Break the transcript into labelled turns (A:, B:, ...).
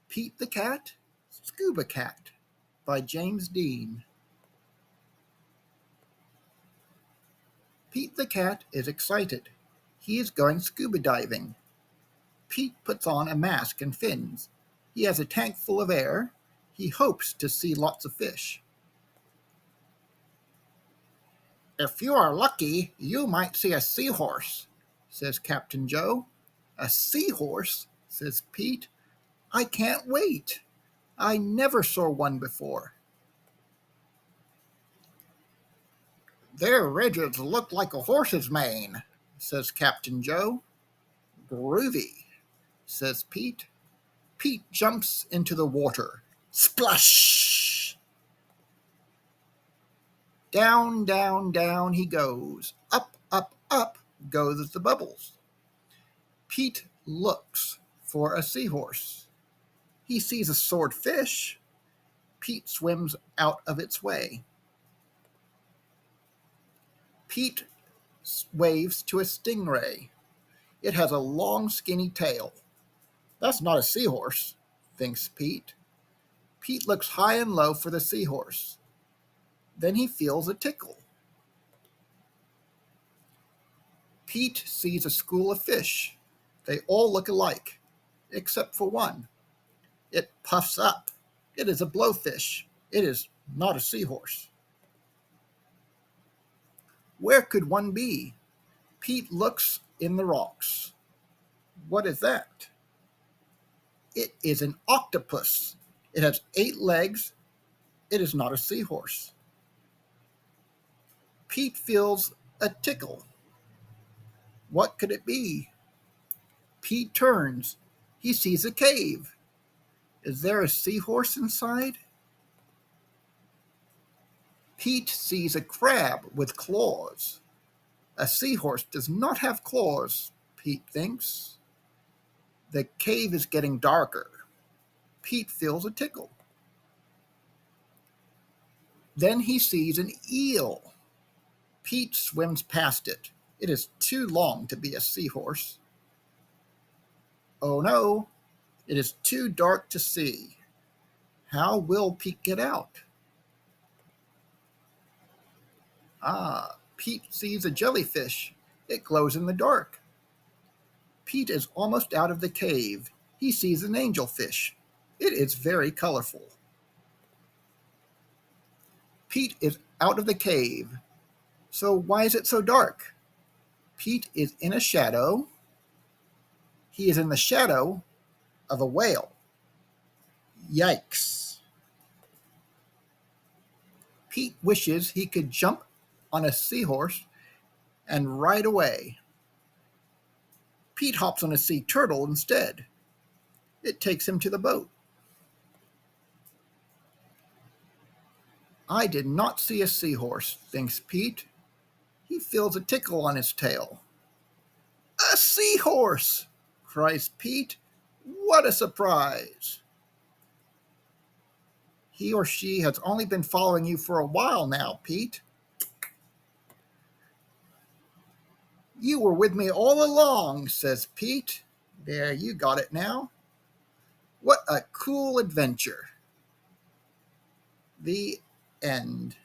A: Pete the Cat, Scuba-Cat by James Dean. Pete the Cat is excited. He is going scuba diving. Pete puts on a mask and fins. He has a tank full of air. He hopes to see lots of fish. "If you are lucky, you might see a seahorse," says Captain Joe. "A seahorse?" says Pete. "I can't wait. I never saw one before." "Their ridges look like a horse's mane," says Captain Joe. "Groovy," says Pete. Pete jumps into the water. Splash! Down, down, down he goes. Up, up, up goes the bubbles. Pete looks for a seahorse. He sees a swordfish. Pete swims out of its way. Pete waves to a stingray. It has a long, skinny tail. "That's not a seahorse," thinks Pete. Pete looks high and low for the seahorse. Then he feels a tickle. Pete sees a school of fish. They all look alike, except for one. It puffs up. It is a blowfish. It is not a seahorse. Where could one be? Pete looks in the rocks. What is that? It is an octopus. It has 8 legs. It is not a seahorse. Pete feels a tickle. What could it be? Pete turns. He sees a cave. Is there a seahorse inside? Pete sees a crab with claws. A seahorse does not have claws, Pete thinks. The cave is getting darker. Pete feels a tickle. Then he sees an eel. Pete swims past it. It is too long to be a seahorse. Oh no, it is too dark to see. How will Pete get out? Pete sees a jellyfish. It glows in the dark. Pete is almost out of the cave. He sees an angelfish. It is very colorful. Pete is out of the cave. So why is it so dark? Pete is in a shadow. He is in the shadow of a whale. Yikes. Pete wishes he could jump on a seahorse and ride away. Pete hops on a sea turtle instead. It takes him to the boat. I did not see a seahorse, thinks Pete. He feels a tickle on his tail. "A seahorse!" cries Pete. "What a surprise!" He or she has only been following you for a while now, Pete. "You were with me all along," says Pete. There, you got it now. What a cool adventure. The end.